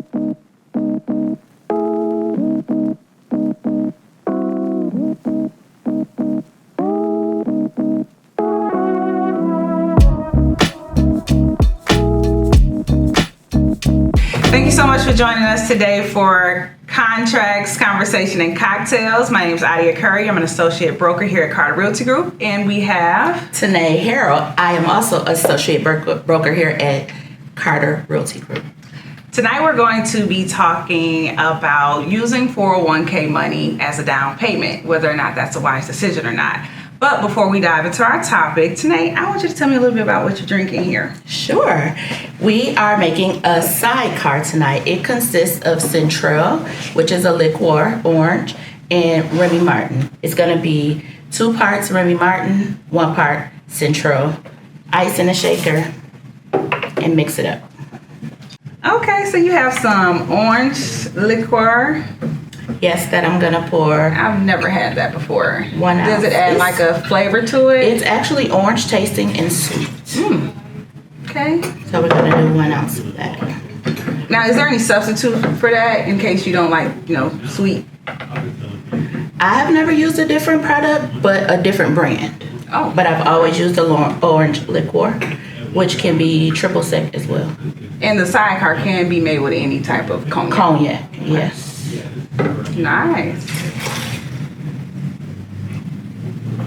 Thank you so much for joining us today for Contracts, Conversation, and Cocktails. My name is Adia Curry. I'm an associate broker here at Carter Realty Group. And we have Tanae, Harrell. I am also associate broker here at Carter Realty Group. Tonight we're going to be talking about using 401k money as a down payment, whether or not that's a wise decision or not. But before we dive into our topic, Tanae, I want you to tell me a little bit about what you're drinking here. Sure. We are making a sidecar tonight. It consists of Central, which is a liqueur, orange, and Remy Martin. It's going to be 2 parts Remy Martin, 1 part Central. Ice in a shaker and mix it up. Okay, so you have some orange liqueur. Yes, that I'm gonna pour. I've never had that before. 1 ounce. Does it add like a flavor to it? It's actually orange tasting and sweet. Okay. So we're gonna do 1 ounce of that. Now, is there any substitute for that in case you don't like, sweet? I've never used a different product, but a different brand. Oh. But I've always used the orange liqueur, which can be triple sec as well. And the sidecar can be made with any type of cognac. Cognac, yes. Nice.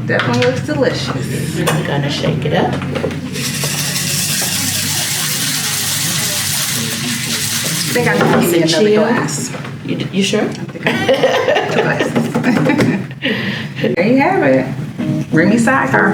Definitely looks delicious. I'm gonna shake it up. I think I can get another glass. You sure? I think I need 2 glasses. There you have it. Remy sidecar.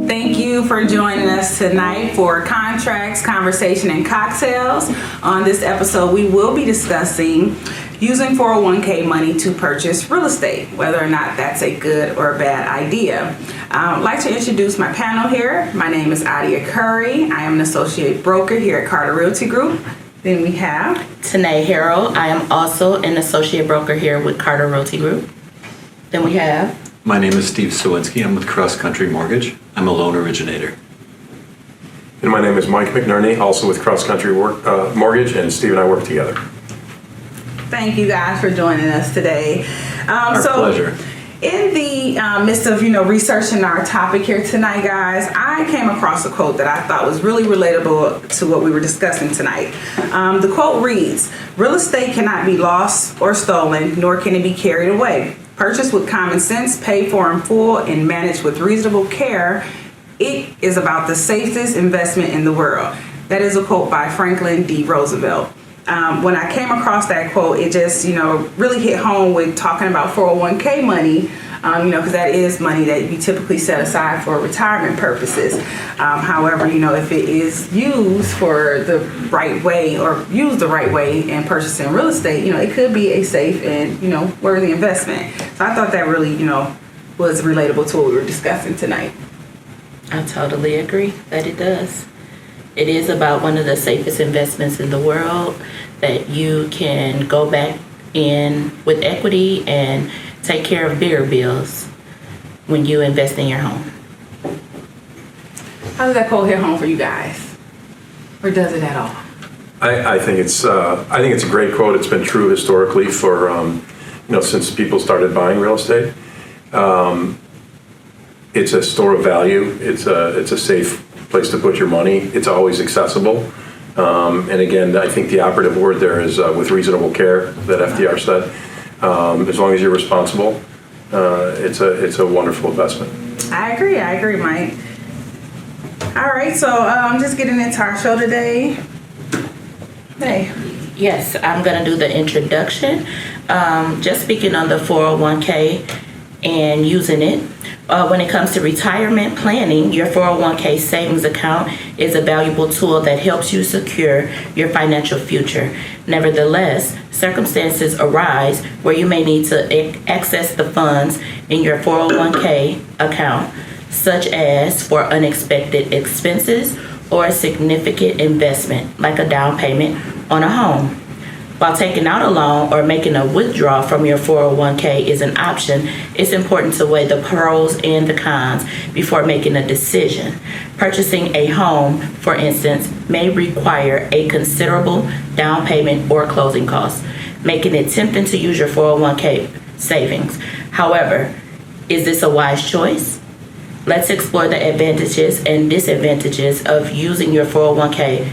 Thank you for joining us tonight for Contracts, Conversation, and Cocktails. On this episode, we will be discussing using 401k money to purchase real estate, whether or not that's a good or a bad idea. I'd like to introduce my panel here. My name is Adia Curry. I am an associate broker here at Carter Realty Group. Then we have Tanae, Harrell. I am also an associate broker here with Carter Realty Group. Then we have My name is Steve Sowinski. I'm with Cross Country Mortgage. I'm a loan originator. And my name is Mike McNerney, also with Cross Country Mortgage, and Steve and I work together. Thank you guys for joining us today. Our pleasure. In the midst of, researching our topic here tonight, guys, I came across a quote that I thought was really relatable to what we were discussing tonight. The quote reads, "Real estate cannot be lost or stolen, nor can it be carried away. Purchased with common sense, paid for in full, and managed with reasonable care, it is about the safest investment in the world." That is a quote by Franklin D. Roosevelt. When I came across that quote, it just, really hit home with talking about 401k money, because that is money that you typically set aside for retirement purposes. However, if it is used for the right way or used the right way in purchasing real estate, it could be a safe and, worthy investment. So I thought that really, was relatable to what we were discussing tonight. I totally agree that it does. It is about one of the safest investments in the world that you can go back in with equity and take care of bigger bills when you invest in your home. How does that quote hit home for you guys? Or does it at all? I think it's a great quote. It's been true historically for since people started buying real estate. It's a store of value. It's a safe place to put your money. It's always accessible. And again, I think the operative word there is with reasonable care that FDR said. As long as you're responsible, it's a wonderful investment. I agree, Mike. All right, so just getting into our show today. Hey. Yes, I'm going to do the introduction. Just speaking on the 401k and using it. When it comes to retirement planning, your 401k savings account is a valuable tool that helps you secure your financial future. Nevertheless, circumstances arise where you may need to access the funds in your 401k account, such as for unexpected expenses or a significant investment, like a down payment on a home. While taking out a loan or making a withdrawal from your 401k is an option, it's important to weigh the pros and the cons before making a decision. Purchasing a home, for instance, may require a considerable down payment or closing costs, making it tempting to use your 401k savings. However, is this a wise choice? Let's explore the advantages and disadvantages of using your 401k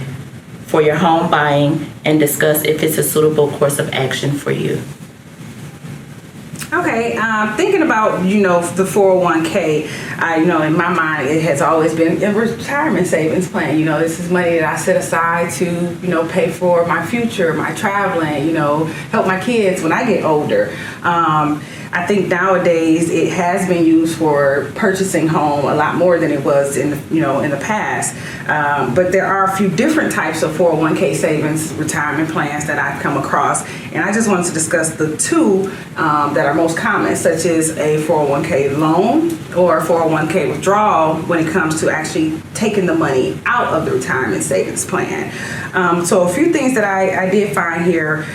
for your home buying and discuss if it's a suitable course of action for you. Okay, thinking about, the 401k, in my mind, it has always been a retirement savings plan. This is money that I set aside to, pay for my future, my traveling, help my kids when I get older. I think nowadays it has been used for purchasing home a lot more than it was in the past. But there are a few different types of 401k savings retirement plans that I've come across, and I just wanted to discuss the two that are most common, such as a 401k loan or a 401k withdrawal when it comes to actually taking the money out of the retirement savings plan. So a few things that I did find here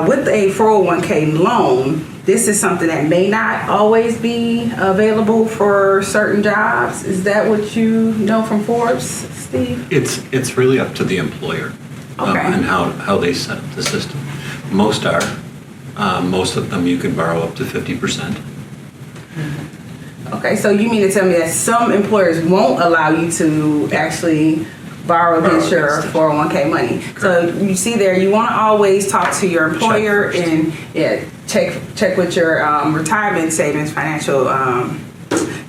with a 401k loan. This is something that may not always be available for certain jobs. Is that what you know from Forbes, Steve? It's really up to the employer and how they set up the system. Most are. Most of them you can borrow up to 50%. Okay, so you mean to tell me that some employers won't allow you to actually borrow against your 401k money? Correct. So you see there, you want to always talk to your employer and check with your retirement savings financial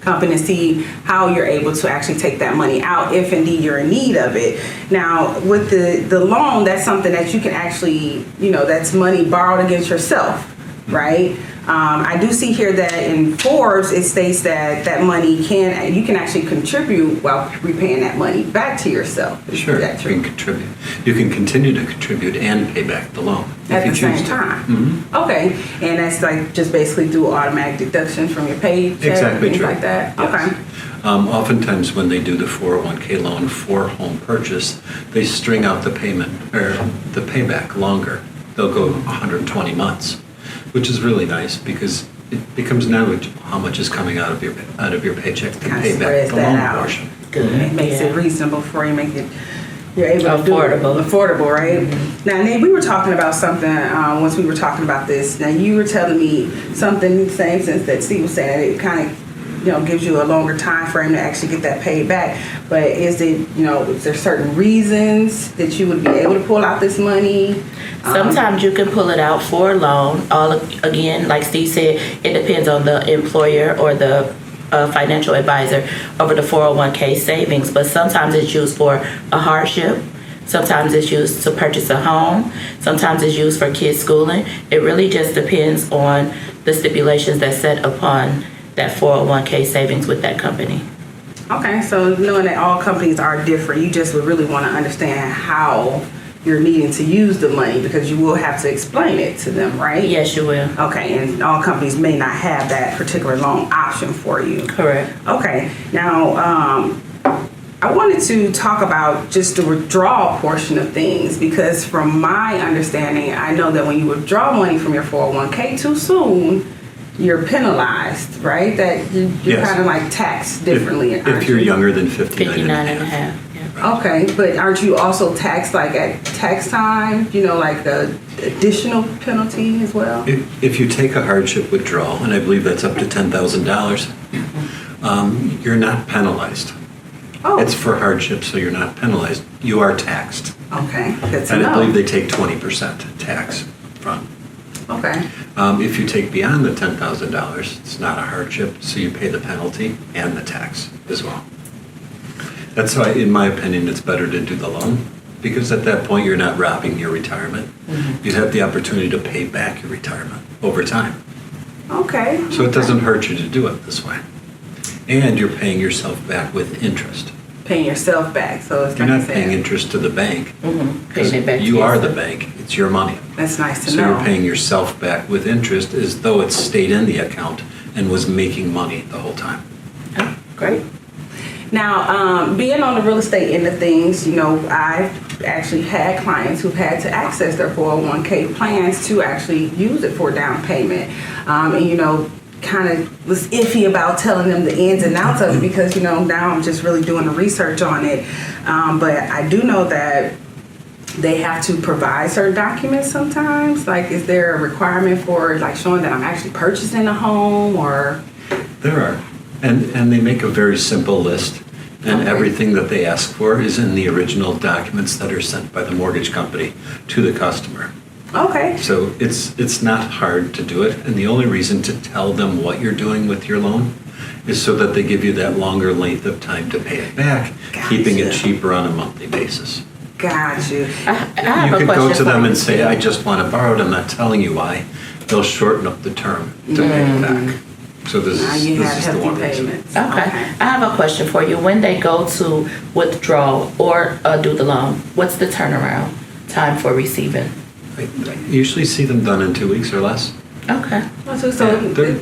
company to see how you're able to actually take that money out if indeed you're in need of it. Now with the loan, that's something that you can actually, that's money borrowed against yourself, right? I do see here that in Forbes it states that money you can actually contribute while repaying that money back to yourself. Sure, Is that true? you can contribute. You can continue to contribute and pay back the loan At if you the choose same to. time. Mm-hmm. Okay, and that's like just basically through automatic deductions from your paycheck, Exactly things true. like that. Yes. Okay. Oftentimes when they do the 401k loan for home purchase, they string out the payment or the payback longer. They'll go 120 months, which is really nice because it becomes negligible how much is coming out of your paycheck to Kinda pay back spreads the that loan out. portion. Good. It makes it reasonable for you, you're able to do Affordable. it. Affordable, right? Now, Nate, we were talking about something once we were talking about this. Now, you were telling me something, same sense that Steve was saying, it kind of gives you a longer time frame to actually get that paid back. But is there certain reasons that you would be able to pull out this money? Sometimes you can pull it out for a loan. Again, like Steve said, it depends on the employer or the financial advisor over the 401k savings. But sometimes it's used for a hardship. Sometimes it's used to purchase a home. Sometimes it's used for kids' schooling. It really just depends on the stipulations that's set upon that 401k savings with that company. Okay, so knowing that all companies are different, you just would really want to understand how you're needing to use the money because you will have to explain it to them, right? Yes, you will. Okay, and all companies may not have that particular loan option for you. Correct. Okay, now I wanted to talk about just the withdrawal portion of things because from my understanding, I know that when you withdraw money from your 401k too soon, you're penalized, right? That you're Yes. kind of like taxed differently. If you're younger than 59 59 and a half. Yeah. Okay, but aren't you also taxed like at tax time, like the additional penalty as well? If you take a hardship withdrawal, and I believe that's up to $10,000, you're not penalized. Oh, It's for hardship, so you're not penalized. You are taxed. okay, good to And I know. believe they take 20% tax from. Okay, If you take beyond the $10,000, it's not a hardship, so you pay the penalty and the tax as well. That's why, in my opinion, it's better to do the loan, because at that point, you're not robbing your retirement. You have the opportunity to pay back your retirement over time. okay. So it doesn't hurt you to do it this way. And you're paying yourself back with interest. Paying yourself back, so it's You're like not you paying said, interest to the bank. Paying it back to You are yourself. the bank. It's your money. that's nice to So know. you're paying yourself back with interest as though it stayed in the account and was making money the whole time. Oh, great. Now, being on the real estate end of things, I've actually had clients who've had to access their 401k plans to actually use it for down payment. And kind of was iffy about telling them the ins and outs of it because, you know, now I'm just really doing the research on it. But I do know that they have to provide certain documents sometimes. Like, is there a requirement for like showing that I'm actually purchasing a home or? There are. And they make a very simple list. And Okay. everything that they ask for is in the original documents that are sent by the mortgage company to the customer. Okay. So it's not hard to do it. And the only reason to tell them what you're doing with your loan is so that they give you that longer length of time to pay it back, keeping it Gotcha. cheaper on a monthly basis. Got you. I have You a could question go to for them you. and say, I just want to borrow it, I'm not telling you why. They'll shorten up the term to pay it back. So this Now is you have this is the hefty one reason. payments. Okay. I have a question for you. When they go to withdraw or do the loan, what's the turnaround time for receiving? I usually see them done in 2 weeks or less. Okay. So Yeah, they're-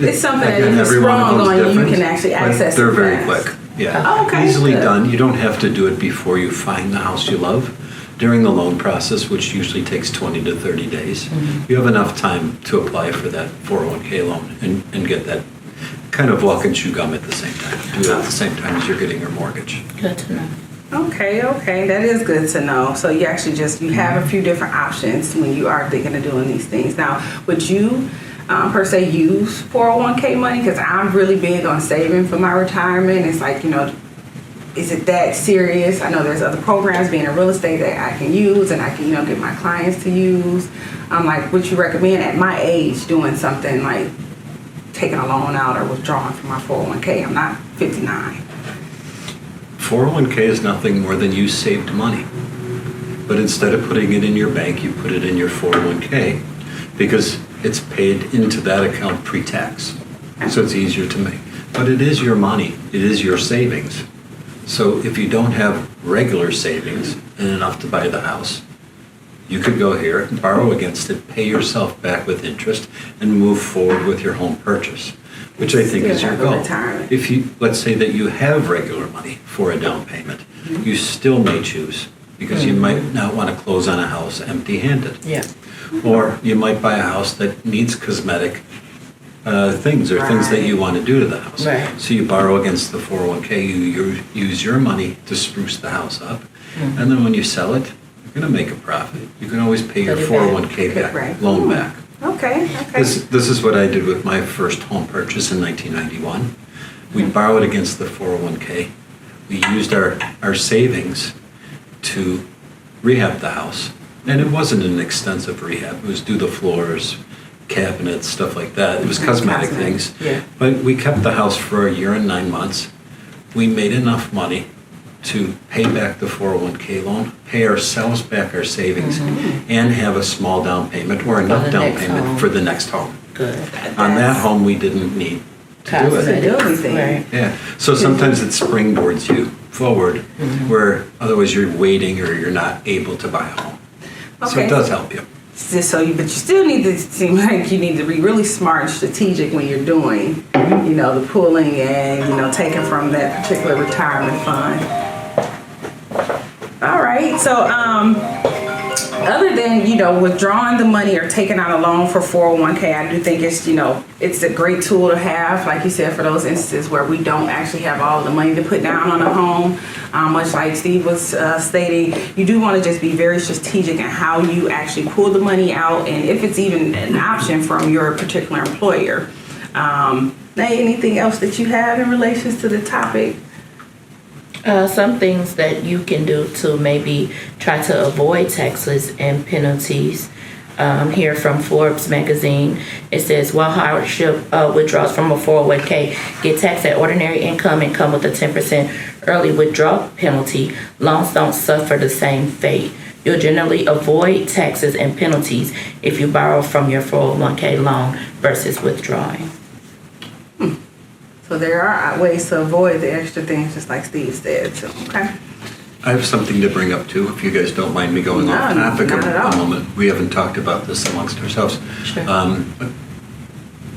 it's something that again, if it's every one of sprung them's on you, you different, can actually but access it They're very fast. quick, yeah. Oh, okay, Easily good. done. You don't have to do it before you find the house you love. During the loan process, which usually takes 20 to 30 days, Mm-hmm. you have enough time to apply for that 401k loan and get that kind of walk and chew gum at the same time. Do it at the same time as you're getting your mortgage. Good to know. Okay, that is good to know. So you actually you have a few different options when you are thinking of doing these things. Now, would you per se use 401k money? Because I'm really big on saving for my retirement. It's like, you know, is it that serious? I know there's other programs being in real estate that I can use and I can, you know, get my clients to use. Like, would you recommend at my age doing something like taking a loan out or withdrawing from my 401k? I'm not 59. 401k is nothing more than you saved money. But instead of putting it in your bank, you put it in your 401k because it's paid into that account pre-tax. So it's easier to make. But it is your money. It is your savings. So if you don't have regular savings and enough to buy the house, you could go here and borrow against it, pay yourself back with interest, and move forward with your home purchase, which I think Still is your have a goal. retirement. If you, let's say that you have regular money for a down payment, you still may choose because you might not want to close on a house empty-handed. Yeah. Or you might buy a house that needs cosmetic things or things that you want to do to the house. Right. So you borrow against the 401k, you use your money to spruce the house up, and then when you sell it, you're going to make a profit. You can always pay your Put it back. 401k back, Right. loan back. Okay. This is what I did with my first home purchase in 1991. We borrowed against the 401k. We used our savings to rehab the house. And it wasn't an extensive rehab. It was do the floors, cabinets, stuff like that. It was cosmetic things. Yeah. But we kept the house for a year and 9 months. We made enough money to pay back the 401k loan, pay ourselves back our savings, and have a small down payment or enough the down next payment home. for the next home. Good. On that home, we didn't need to do it. To do anything. Right. Yeah, so sometimes it springboards you forward, where otherwise you're waiting or you're not able to buy a home. So Okay. it does help you. Just so but you still need to seem like you need to be really smart and strategic when you're doing, you know, the pulling and, you know, taking from that particular retirement fund. All right. So, other than, you know, withdrawing the money or taking out a loan for 401k, I do think it's, you know, it's a great tool to have, like you said, for those instances where we don't actually have all the money to put down on a home. Much like Steve was stating, you do want to just be very strategic in how you actually pull the money out and if it's even an option from your particular employer. Now, anything else that you have in relation to the topic? Some things that you can do to maybe try to avoid taxes and penalties. Here from Forbes magazine, it says while hardship withdrawals from a 401k get taxed at ordinary income and come with a 10% early withdrawal penalty, loans don't suffer the same fate. You'll generally avoid taxes and penalties if you borrow from your 401k loan versus withdrawing. So there are ways to avoid the extra things, just like Steve said. So, okay. I have something to bring up too, if you guys don't mind me going off No, topic not at all. a moment. We haven't talked about this amongst ourselves. Sure. But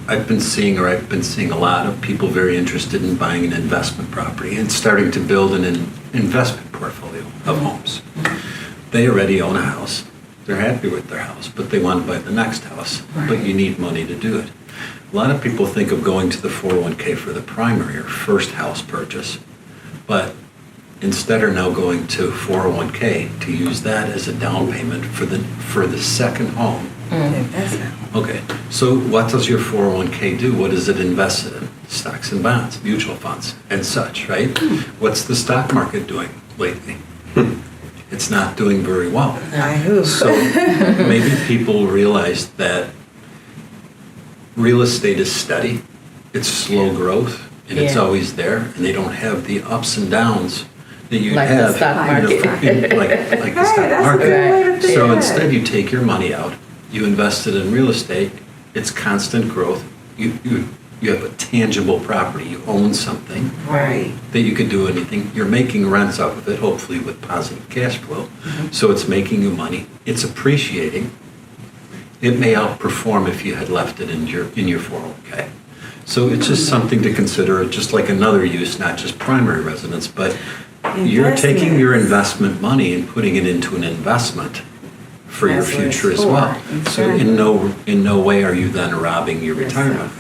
I've been seeing a lot of people very interested in buying an investment property and starting to build an investment portfolio of homes. They already own a house. They're happy with their house, but they want to buy the next house. But you need money to do it. A lot of people think of going to the 401k for the primary or first house purchase, but instead are now going to 401k to use that as a down payment for the second home. Okay, so what does your 401k do? What is it invested in? Stocks and bonds, mutual funds, and such, right? What's the stock market doing lately? It's not doing very well. So maybe people realize that real estate is steady, it's slow growth, and it's always there, and they don't have the ups and downs that you Like have. the stock market. Like the stock market. So instead you take your money out, you invest it in real estate, it's constant growth, you have a tangible property, you own something. Right. That you can do anything. You're making rents off of it, hopefully with positive cash flow. So it's making you money. It's appreciating. It may outperform if you had left it in your 401k. So it's just something to consider, just like another use, not just primary residence, but you're taking your investment money and putting it into an investment for your future as well. So in no way are you then robbing your retirement.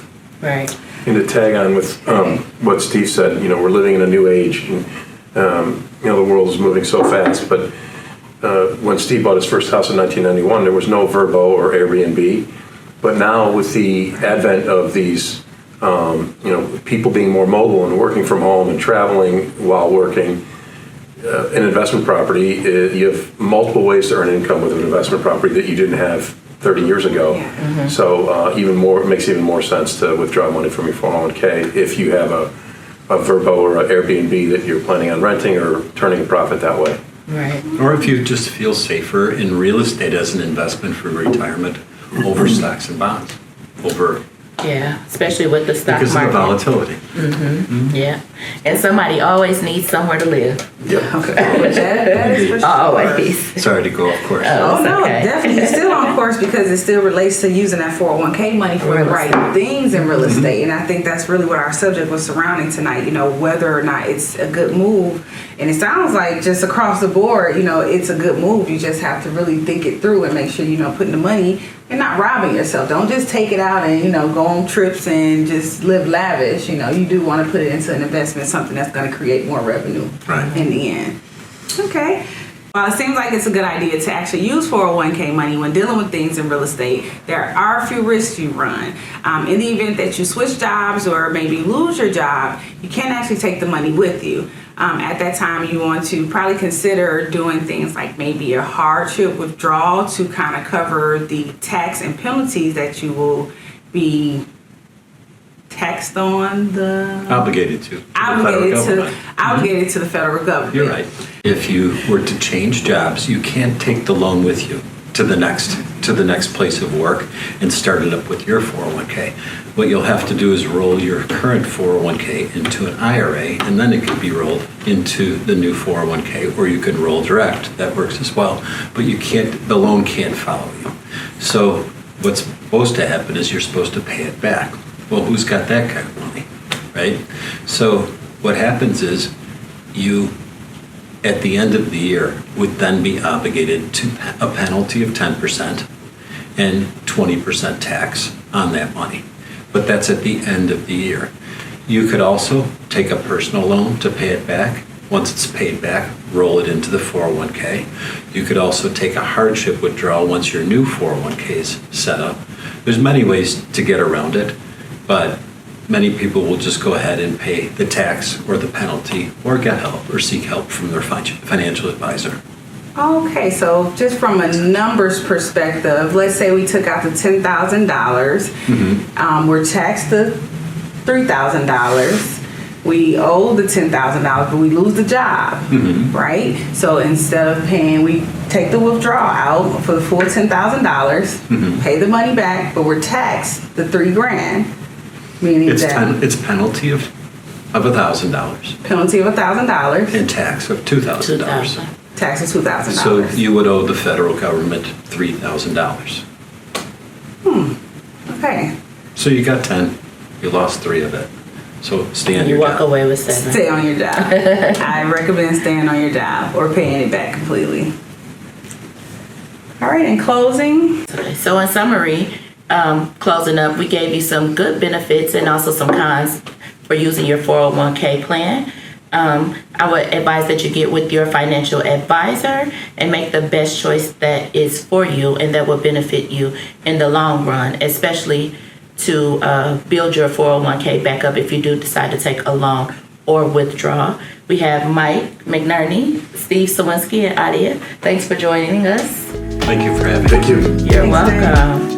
Right. And to tag on with what Steve said, we're living in a new age, and the world is moving so fast. But when Steve bought his first house in 1991, there was no Vrbo or Airbnb. But now with the advent of these, people being more mobile and working from home and traveling while working, an investment property, you have multiple ways to earn income with an investment property that you didn't have 30 years ago. Yeah. So it makes even more sense to withdraw money from your 401k if you have a Vrbo or an Airbnb that you're planning on renting or turning a profit that way. Right. Or if you just feel safer in real estate as an investment for retirement over stocks and bonds, Yeah, especially with the stock because market. of the volatility. Yeah. And somebody always needs somewhere to live. Yep. That is for sure. Always. Sorry to go off course. Oh no, Okay. definitely. You're still on course because it still relates to using that 401k money for the right things in real estate. And I think that's really what our subject was surrounding tonight, whether or not it's a good move. And it sounds like just across the board, it's a good move. You just have to really think it through and make sure putting the money and not robbing yourself. Don't just take it out and, go on trips and just live lavish. You do want to put it into an investment, something that's going to create more revenue in the end. Okay. Well, it seems like it's a good idea to actually use 401k money when dealing with things in real estate. There are a few risks you run. In the event that you switch jobs or maybe lose your job, you can't actually take the money with you. At that time, you want to probably consider doing things like maybe a hardship withdrawal to kind of cover the tax and penalties that you will be taxed on Obligated to the federal government. You're right. If you were to change jobs, you can't take the loan with you to the next place of work and start it up with your 401k. What you'll have to do is roll your current 401k into an IRA, and then it can be rolled into the new 401k, or you can roll direct. That works as well. But the loan can't follow you. So what's supposed to happen is you're supposed to pay it back. Well, who's got that kind of money, right? So what happens is you, at the end of the year, would then be obligated to a penalty of 10% and 20% tax on that money. But that's at the end of the year. You could also take a personal loan to pay it back. Once it's paid back, roll it into the 401k. You could also take a hardship withdrawal once your new 401k is set up. There's many ways to get around it, but many people will just go ahead and pay the tax or the penalty or get help or seek help from their financial advisor. Okay, so just from a numbers perspective, let's say we took out the $10,000. We're taxed the $3,000. We owe the $10,000, but we lose the job, right? So instead of paying, we take the withdrawal out for the full $10,000, pay the money back, but we're taxed the $3,000. Meaning it's that penalty of $1,000. Penalty of $1,000 and tax of $2,000. Tax of $2,000. So you would owe the federal government $3,000. Okay. So you got 10. You lost 3 of it. So stay on your You job. walk away with 7. Stay on your job. I recommend staying on your job or paying it back completely. All right, in closing. Okay, so in summary, closing up, we gave you some good benefits and also some cons for using your 401k plan. I would advise that you get with your financial advisor and make the best choice that is for you and that will benefit you in the long run, especially to build your 401k back up if you do decide to take a loan or withdraw. We have Mike McNerney, Steve Sowinski, and Adia. Thanks for joining us. Thank you for having me. Thank you. You're Thanks, Dave. welcome.